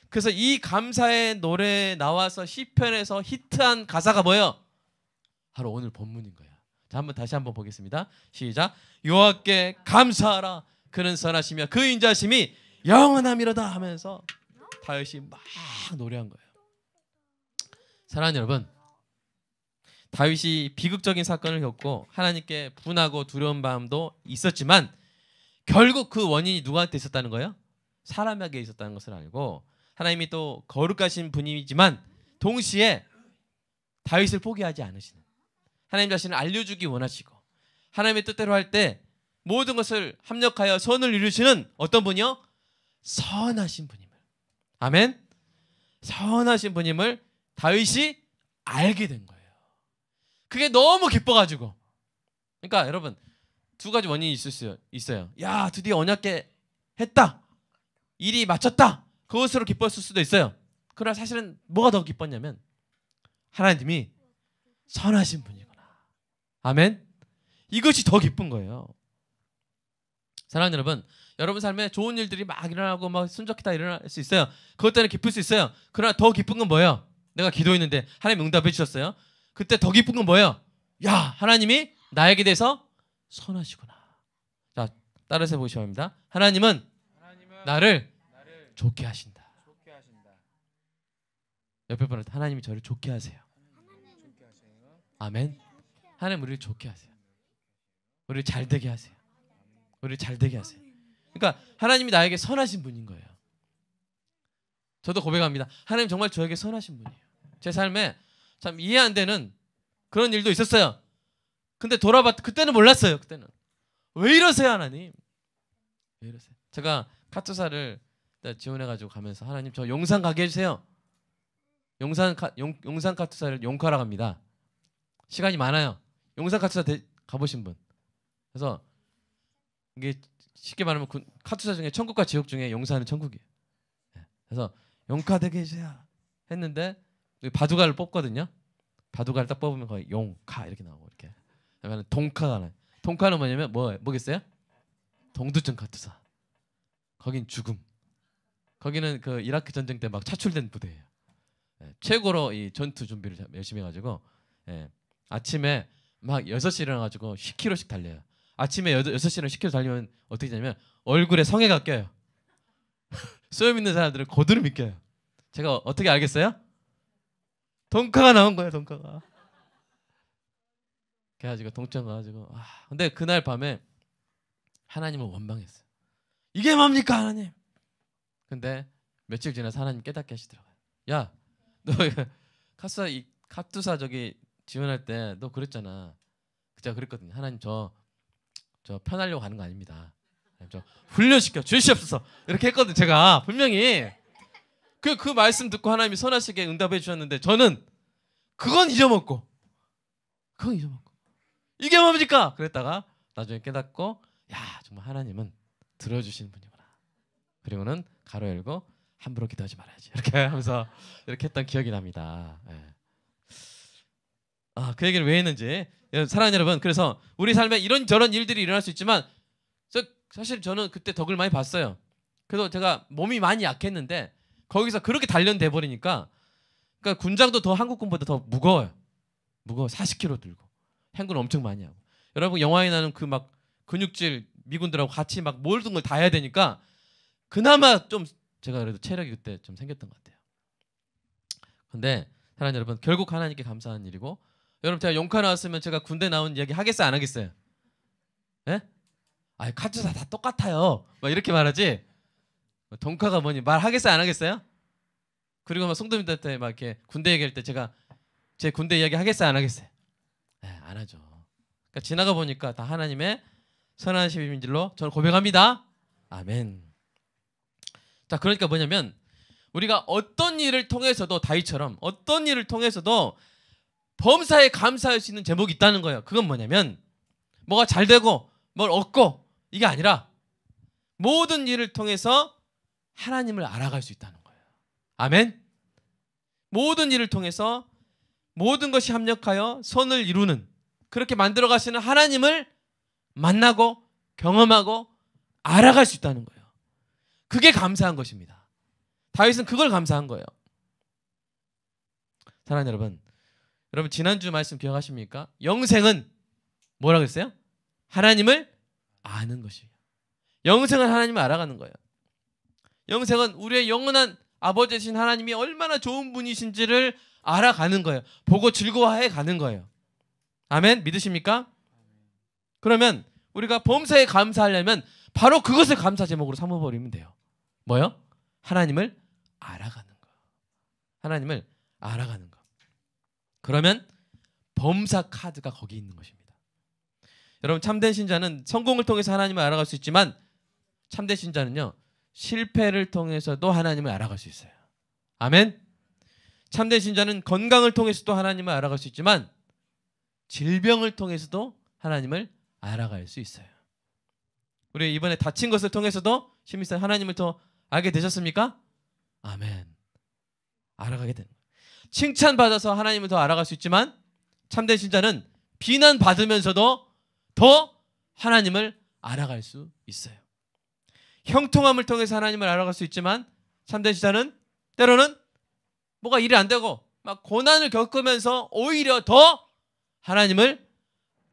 그래서 이 감사의 노래에 나와서 시편에서 히트한 가사가 뭐예요? 바로 오늘 본문인 거예요. 자, 다시 한번 보겠습니다. 시작. 여호와께 감사하라. 그는 선하시며 그 인자심이 영원함이로다 하면서 다윗이 막 노래한 거예요. 사랑하는 여러분, 다윗이 비극적인 사건을 겪고 하나님께 분하고 두려운 마음도 있었지만 결국 그 원인이 누구한테 있었다는 거예요? 사람에게 있었다는 것을 알고 하나님이 또 거룩하신 분이지만 동시에 다윗을 포기하지 않으시는, 하나님 자신을 알려주기 원하시고 하나님의 뜻대로 할 때 모든 것을 합력하여 선을 이루시는 어떤 분이요? 선하신 분임을. 아멘. 선하신 분임을 다윗이 알게 된 거예요. 그게 너무 기뻐가지고. 그러니까 여러분 두 가지 원인이 있어요. 야, 드디어 언약궤 했다. 일이 마쳤다. 그것으로 기뻤을 수도 있어요. 그러나 사실은 뭐가 더 기뻤냐면 하나님이 선하신 분이구나. 아멘. 이것이 더 기쁜 거예요. 사랑하는 여러분, 여러분 삶에 좋은 일들이 막 일어나고 막 순적히 다 일어날 수 있어요. 그것 때문에 기쁠 수 있어요. 그러나 더 기쁜 건 뭐예요? 내가 기도했는데 하나님 응답해 주셨어요. 그때 더 기쁜 건 뭐예요? 야, 하나님이 나에게 대해서 선하시구나. 자, 따라서 보시면 합니다. 하나님은 나를 좋게 하신다. 옆에 분한테 하나님이 저를 좋게 하세요. 아멘. 하나님 우리를 좋게 하세요. 우리를 잘되게 하세요. 우리를 잘되게 하세요. 그러니까 하나님이 나에게 선하신 분인 거예요. 저도 고백합니다. 하나님 정말 저에게 선하신 분이에요. 제 삶에 참 이해 안 되는 그런 일도 있었어요. 근데 돌아봤 그때는 몰랐어요. 그때는 왜 이러세요 하나님? 왜 이러세요? 제가 카투사를 지원해가지고 가면서 하나님 저 용산 가게 해주세요. 용산 카투사를 용카라 갑니다. 시간이 많아요. 용산 카투사 가보신 분. 그래서 이게 쉽게 말하면 카투사 중에 천국과 지옥 중에 용산은 천국이에요. 그래서 용카 되게 해주세요 했는데 바둑알을 뽑거든요. 바둑알을 딱 뽑으면 거의 용카 이렇게 나오고 이렇게. 그러면 동카가 나요. 동카는 뭐냐면 뭐겠어요? 동두천 카투사. 거긴 죽음. 거기는 그 이라크 전쟁 때 막 차출된 부대예요. 최고로 이 전투 준비를 열심히 해가지고 아침에 막 6시 일어나가지고 10km씩 달려요. 아침에 6시는 10km 달리면 어떻게 되냐면 얼굴에 성에가 껴요. 수염 있는 사람들은 고드름이 껴요. 제가 어떻게 알겠어요? 동카가 나온 거예요. 동카가. 그래가지고 동천 가가지고 근데 그날 밤에 하나님을 원망했어요. 이게 뭡니까 하나님? 근데 며칠 지나서 하나님 깨닫게 하시더라고요. 야, 너 카투사 저기 지원할 때 너 그랬잖아. 제가 그랬거든요. 하나님 저 편하려고 가는 거 아닙니다. 저 훈련시켜 주시옵소서 이렇게 했거든. 제가 분명히 그 말씀 듣고 하나님이 선하시게 응답해 주셨는데 저는 그건 잊어먹고 이게 뭡니까? 그랬다가 나중에 깨닫고 야 정말 하나님은 들어주시는 분이구나. 그리고는 가로 열고 함부로 기도하지 말아야지 이렇게 하면서 이렇게 했던 기억이 납니다. 그 얘기를 왜 했는지 사랑하는 여러분, 그래서 우리 삶에 이런저런 일들이 일어날 수 있지만 사실 저는 그때 덕을 많이 봤어요. 그래서 제가 몸이 많이 약했는데 거기서 그렇게 단련돼 버리니까 그러니까 군장도 더 한국 군보다 더 무거워요. 40kg 들고 행군 엄청 많이 하고 여러분 영화에 나오는 그 막 근육질 미군들하고 같이 막 모든 걸 다 해야 되니까 그나마 좀 제가 그래도 체력이 그때 좀 생겼던 것 같아요. 근데 사랑하는 여러분, 결국 하나님께 감사한 일이고 여러분 제가 용카 나왔으면 제가 군대 나온 이야기 하겠어요 안 하겠어요? 예? 카투사 다 똑같아요. 막 이렇게 말하지. 동카가 뭐니 말하겠어요 안 하겠어요? 그리고 막 성도님들한테 막 이렇게 군대 얘기할 때 제가 제 군대 이야기 하겠어요 안 하겠어요? 안 하죠. 그러니까 지나가 보니까 다 하나님의 선하신 줄로 저는 고백합니다. 아멘. 자, 그러니까 뭐냐면 우리가 어떤 일을 통해서도 다윗처럼 어떤 일을 통해서도 범사에 감사할 수 있는 제목이 있다는 거예요. 그건 뭐냐면 뭐가 잘 되고 뭘 얻고 이게 아니라 모든 일을 통해서 하나님을 알아갈 수 있다는 거예요. 아멘. 모든 일을 통해서 모든 것이 합력하여 선을 이루는 그렇게 만들어 가시는 하나님을 만나고 경험하고 알아갈 수 있다는 거예요. 그게 감사한 것입니다. 다윗은 그걸 감사한 거예요. 사랑하는 여러분 지난주 말씀 기억하십니까? 영생은 뭐라고 했어요? 하나님을 아는 것이에요. 영생은 하나님을 알아가는 거예요. 영생은 우리의 영원한 아버지이신 하나님이 얼마나 좋은 분이신지를 알아가는 거예요. 보고 즐거워해 가는 거예요. 아멘. 믿으십니까? 그러면 우리가 범사에 감사하려면 바로 그것을 감사 제목으로 삼아버리면 돼요. 뭐요? 하나님을 알아가는 거. 하나님을 알아가는 거. 그러면 범사 카드가 거기 있는 것입니다. 여러분 참된 신자는 성공을 통해서 하나님을 알아갈 수 있지만 참된 신자는요 실패를 통해서도 하나님을 알아갈 수 있어요. 아멘. 참된 신자는 건강을 통해서도 하나님을 알아갈 수 있지만 질병을 통해서도 하나님을 알아갈 수 있어요. 우리 이번에 다친 것을 통해서도 심리상 하나님을 더 알게 되셨습니까? 아멘. 알아가게 되는 거예요. 칭찬받아서 하나님을 더 알아갈 수 있지만 참된 신자는 비난받으면서도 더 하나님을 알아갈 수 있어요. 형통함을 통해서 하나님을 알아갈 수 있지만 참된 신자는 때로는 뭐가 일이 안 되고 막 고난을 겪으면서 오히려 더 하나님을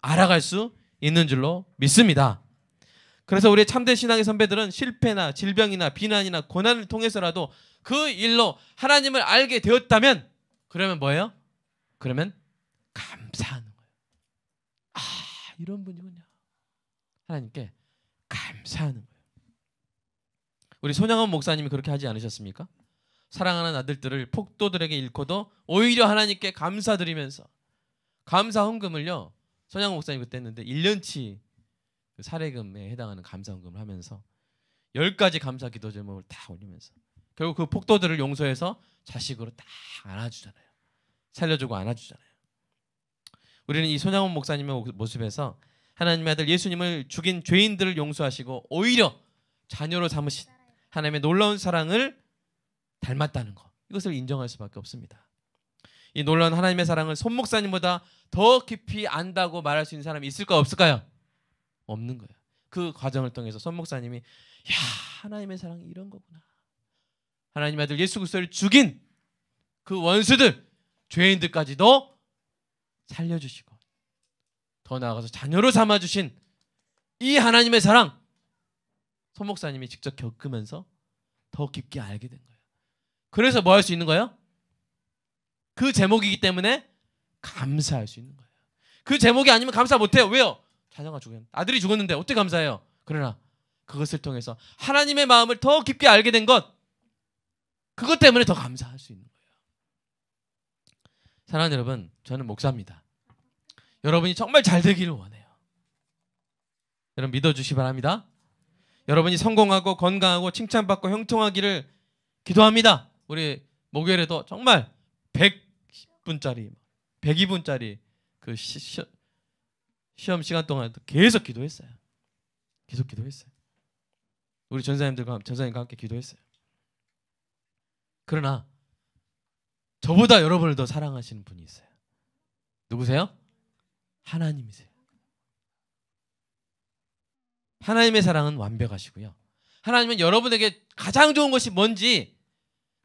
알아갈 수 있는 줄로 믿습니다. 그래서 우리 참된 신앙의 선배들은 실패나 질병이나 비난이나 고난을 통해서라도 그 일로 하나님을 알게 되었다면 그러면 뭐예요? 그러면 감사하는 거예요. 아, 이런 분이군요. 하나님께 감사하는 거예요. 우리 손양원 목사님이 그렇게 하지 않으셨습니까? 사랑하는 아들들을 폭도들에게 잃고도 오히려 하나님께 감사드리면서 감사 헌금을요. 손양원 목사님 그때 했는데 1년치 그 사례금에 해당하는 감사 헌금을 하면서 10가지 감사 기도 제목을 다 올리면서 결국 그 폭도들을 용서해서 자식으로 딱 안아주잖아요. 살려주고 안아주잖아요. 우리는 이 손양원 목사님의 모습에서 하나님의 아들 예수님을 죽인 죄인들을 용서하시고 오히려 자녀로 삼으신 하나님의 놀라운 사랑을 닮았다는 것, 이것을 인정할 수밖에 없습니다. 이 놀라운 하나님의 사랑을 손 목사님보다 더 깊이 안다고 말할 수 있는 사람이 있을까 없을까요? 없는 거예요. 그 과정을 통해서 손 목사님이 야, 하나님의 사랑이 이런 거구나. 하나님의 아들 예수 그리스도를 죽인 그 원수들, 죄인들까지도 살려주시고 더 나아가서 자녀로 삼아주신 이 하나님의 사랑, 손 목사님이 직접 겪으면서 더 깊게 알게 된 거예요. 그래서 뭐 할 수 있는 거예요? 그 제목이기 때문에 감사할 수 있는 거예요. 그 제목이 아니면 감사 못해요. 왜요? 자녀가 죽었는데, 아들이 죽었는데 어떻게 감사해요? 그러나 그것을 통해서 하나님의 마음을 더 깊게 알게 된 것, 그것 때문에 더 감사할 수 있는 거예요. 사랑하는 여러분, 저는 목사입니다. 여러분이 정말 잘 되기를 원해요. 여러분 믿어주시기 바랍니다. 여러분이 성공하고 건강하고 칭찬받고 형통하기를 기도합니다. 우리 목요일에도 정말 100분짜리 102분짜리 그 시험 시간 동안 계속 기도했어요. 계속 기도했어요. 우리 전사님과 함께 기도했어요. 그러나 저보다 여러분을 더 사랑하시는 분이 있어요. 누구세요? 하나님이세요. 하나님의 사랑은 완벽하시고요. 하나님은 여러분에게 가장 좋은 것이 뭔지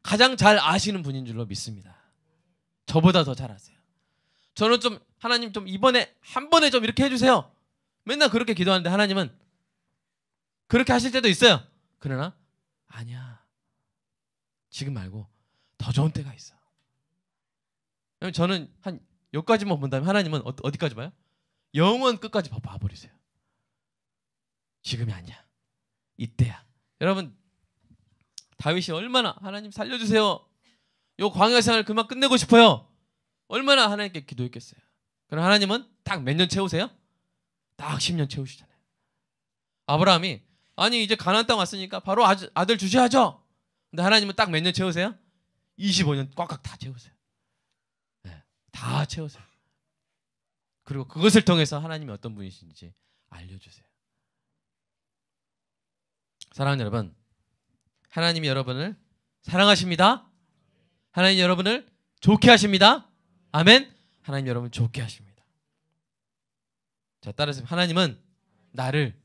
가장 잘 아시는 분인 줄로 믿습니다. 저보다 더 잘 아세요. 저는 좀 하나님 좀 이번에 한 번에 좀 이렇게 해주세요. 맨날 그렇게 기도하는데 하나님은 그렇게 하실 때도 있어요. 그러나 아니야. 지금 말고 더 좋은 때가 있어. 저는 한 여기까지만 본다면 하나님은 어디까지 봐요? 영원 끝까지 봐버리세요. 지금이 아니야. 이때야. 여러분 다윗이 얼마나 하나님 살려주세요. 요 광야 생활 그만 끝내고 싶어요. 얼마나 하나님께 기도했겠어요. 그럼 하나님은 딱 몇 년 채우세요? 딱 10년 채우시잖아요. 아브라함이 아니 이제 가나안 땅 왔으니까 바로 아들 주셔야죠. 근데 하나님은 딱 몇 년 채우세요? 25년 꽉꽉 다 채우세요. 네, 다 채우세요. 그리고 그것을 통해서 하나님이 어떤 분이신지 알려주세요. 사랑하는 여러분, 하나님이 여러분을 사랑하십니다. 하나님 여러분을 좋게 하십니다. 아멘. 하나님 여러분을 좋게 하십니다. 자, 따라서 하나님은 나를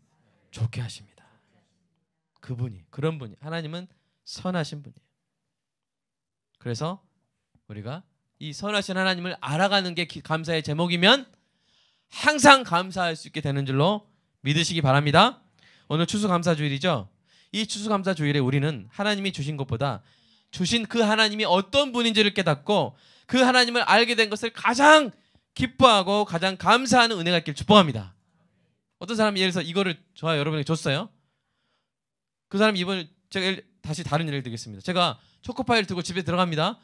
좋게 하십니다. 그분이, 그런 분이, 하나님은 선하신 분이에요. 그래서 우리가 이 선하신 하나님을 알아가는 게 감사의 제목이면 항상 감사할 수 있게 되는 줄로 믿으시기 바랍니다. 오늘 추수감사주일이죠. 이 추수감사주일에 우리는 하나님이 주신 것보다 주신 그 하나님이 어떤 분인지를 깨닫고 그 하나님을 알게 된 것을 가장 기뻐하고 가장 감사하는 은혜가 있길 축복합니다. 어떤 사람이 예를 들어서 이거를 저와 여러분에게 줬어요. 그 사람이 이번에 제가 다시 다른 예를 들겠습니다. 제가 초코파이를 들고 집에 들어갑니다.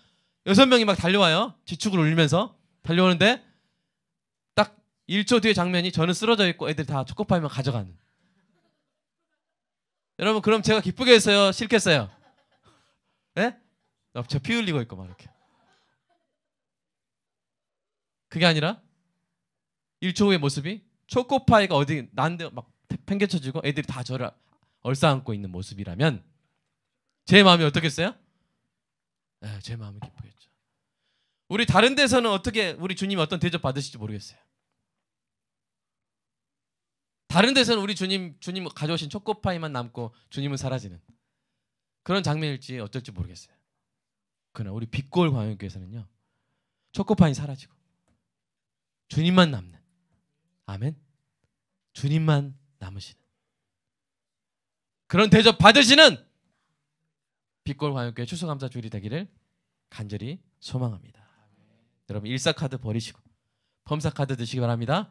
6명이 막 달려와요. 지축을 울리면서 달려오는데 딱 1초 뒤에 장면이 저는 쓰러져 있고 애들이 다 초코파이만 가져가는. 여러분 그럼 제가 기쁘게 했어요? 싫겠어요? 네? 저 피 흘리고 있고 막 이렇게. 그게 아니라 1초 후의 모습이 초코파이가 어디 난데 막 팽개쳐지고 애들이 다 저를 얼싸안고 있는 모습이라면 제 마음이 어떻겠어요? 네, 제 마음이 기쁘겠죠. 우리 다른 데서는 어떻게 우리 주님이 어떤 대접 받으실지 모르겠어요. 다른 데서는 우리 주님 가져오신 초코파이만 남고 주님은 사라지는 그런 장면일지 어쩔지 모르겠어요. 그러나 우리 빛골 광역교회에서는요, 초코파이 사라지고 주님만 남는, 아멘, 주님만 남으시는 그런 대접 받으시는 빛골 광역교회 추수감사 주일이 되기를 간절히 소망합니다. 여러분 일사카드 버리시고 범사카드 드시기 바랍니다.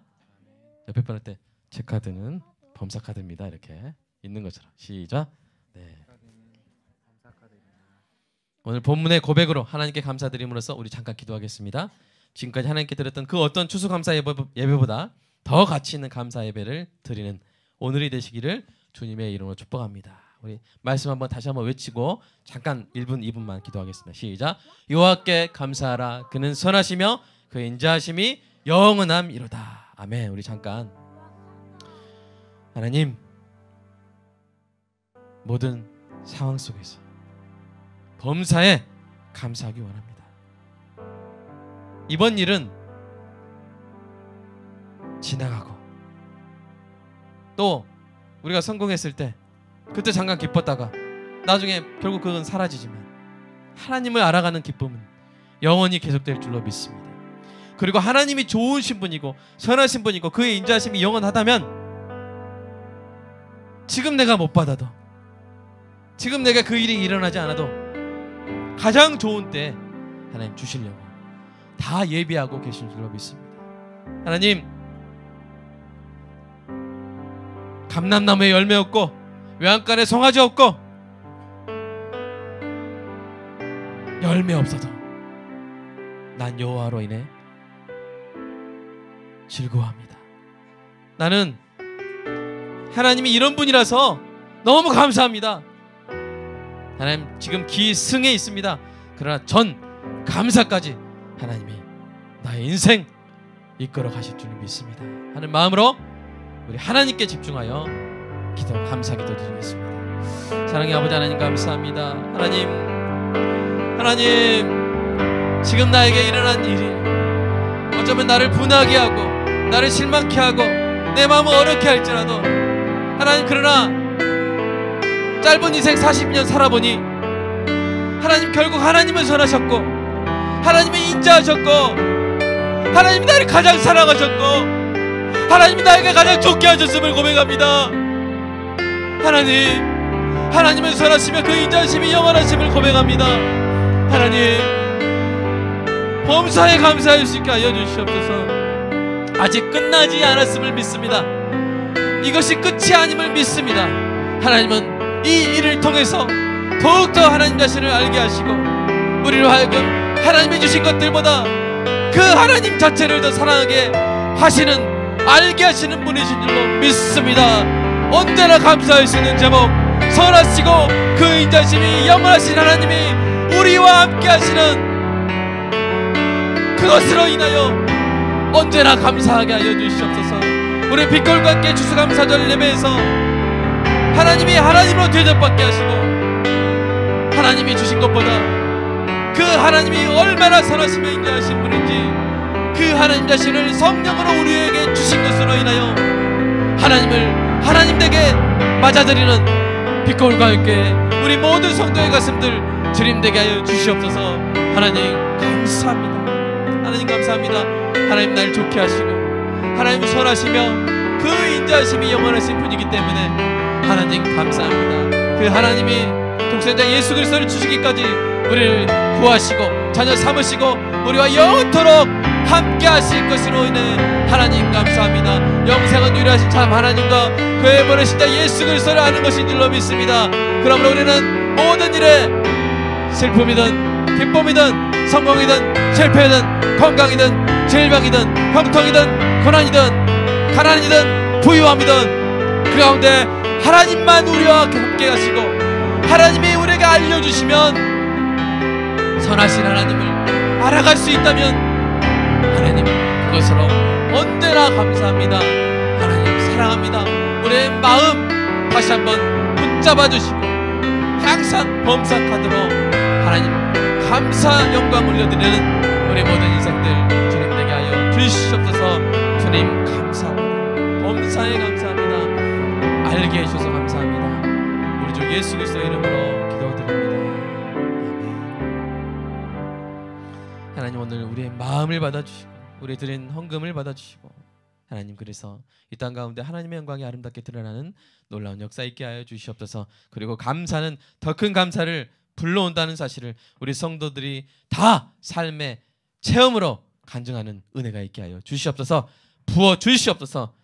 옆에 분한테 제 카드는 범사카드입니다. 이렇게 있는 것처럼. 시작. 네. 오늘 본문의 고백으로 하나님께 감사드림으로써 우리 잠깐 기도하겠습니다. 지금까지 하나님께 드렸던 그 어떤 추수감사 예배보다 더 가치 있는 감사 예배를 드리는 오늘이 되시기를 주님의 이름으로 축복합니다. 우리 말씀 한번 다시 한번 외치고 잠깐 1분 2분만 기도하겠습니다. 시작. 여호와께 감사하라. 그는 선하시며 그의 인자하심이 영원함이로다. 아멘. 우리 잠깐. 하나님, 모든 상황 속에서 범사에 감사하기 원합니다. 이번 일은 지나가고 또 우리가 성공했을 때 그때 잠깐 기뻤다가 나중에 결국 그건 사라지지만 하나님을 알아가는 기쁨은 영원히 계속될 줄로 믿습니다. 그리고 하나님이 좋으신 분이고 선하신 분이고 그의 인자하심이 영원하다면 지금 내가 못 받아도, 지금 내가 그 일이 일어나지 않아도 가장 좋은 때 하나님 주시려고 다 예비하고 계신 줄로 믿습니다. 하나님, 감람나무에 열매 없고 외양간에 송아지 없고 열매 없어도 난 여호와로 인해 즐거워합니다. 나는 하나님이 이런 분이라서 너무 감사합니다. 하나님 지금 기승에 있습니다. 그러나 전 감사까지 하나님이 나의 인생 이끌어 가실 줄 믿습니다 하는 마음으로 우리 하나님께 집중하여 기도, 감사 기도 드리겠습니다. 사랑의 아버지 하나님 감사합니다. 하나님 지금 나에게 일어난 일이 어쩌면 나를 분하게 하고 나를 실망케 하고 내 마음을 어렵게 할지라도 하나님, 그러나 짧은 인생 40년 살아보니 하나님 결국 하나님은 선하셨고 하나님이 인자하셨고 하나님이 나를 가장 사랑하셨고 하나님이 나에게 가장 좋게 하셨음을 고백합니다. 하나님은 선하시며 그 인자하심이 영원하심을 고백합니다. 하나님, 범사에 감사할 수 있게 하여 주시옵소서. 아직 끝나지 않았음을 믿습니다. 이것이 끝이 아님을 믿습니다. 하나님은 이 일을 통해서 더욱더 하나님 자신을 알게 하시고 우리로 하여금 하나님이 주신 것들보다 그 하나님 자체를 더 사랑하게 하시는, 알게 하시는 분이신 줄로 믿습니다. 언제나 감사할 수 있는 제목, 선하시고 그 인자심이 영원하신 하나님이 우리와 함께 하시는 그것으로 인하여 언제나 감사하게 하여 주시옵소서. 우리 빛골과 함께 추수감사절 예배에서 하나님이 하나님으로 대접받게 하시고 하나님이 주신 것보다 그 하나님이 얼마나 선하시며 인자하신 분인지 그 하나님 자신을 성령으로 우리에게 주신 것으로 인하여 하나님을 하나님 댁에 맞아들이는 빛골과 함께 우리 모든 성도의 가슴들 주님되게 하여 주시옵소서. 하나님 감사합니다. 하나님 감사합니다. 하나님 날 좋게 하시고 하나님 선하시며 그 인자하심이 영원하신 분이기 때문에 하나님 감사합니다. 그 하나님이 독생자 예수 그리스도를 주시기까지 우리를 구하시고 자녀 삼으시고 우리와 영원토록 함께 하실 것으로 인해 하나님 감사합니다. 영생은 유일하신 참 하나님과 그의 보내신 자 예수 그리스도를 아는 것인 줄로 믿습니다. 그러므로 우리는 모든 일에 슬픔이든 기쁨이든 성공이든 실패든 건강이든 질병이든 형통이든 고난이든 가난이든 부유함이든 그 가운데 하나님만 우리와 함께 하시고 하나님이 우리에게 알려주시면 선하신 하나님을 알아갈 수 있다면 하나님 그것으로 언제나 감사합니다. 하나님 사랑합니다. 우리의 마음 다시 한번 붙잡아 주시고 항상 범사카드로 하나님 감사 영광 올려드리는 우리 모든 인생들 주님 되게 하여 주시옵소서. 주님 감사합니다. 범사에 감사합니다. 알게 해주셔서 감사합니다. 우리 주 예수 그리스도의 이름으로 기도드립니다. 아멘. 하나님, 오늘 우리의 마음을 받아주시고 우리 드린 헌금을 받아주시고, 하나님, 그래서 이 땅 가운데 하나님의 영광이 아름답게 드러나는 놀라운 역사 있게 하여 주시옵소서. 그리고 감사는 더 큰 감사를 불러온다는 사실을 우리 성도들이 다 삶의 체험으로 간증하는 은혜가 있게 하여 주시옵소서. 부어 주시옵소서.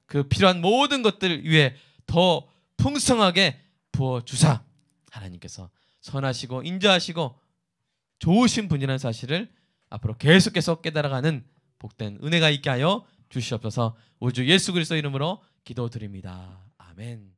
그 필요한 모든 것들 위해 더 풍성하게 부어 주사 하나님께서 선하시고 인자하시고 좋으신 분이라는 사실을 앞으로 계속해서 깨달아가는 복된 은혜가 있게 하여 주시옵소서. 우리 주 예수 그리스도 이름으로 기도드립니다. 아멘.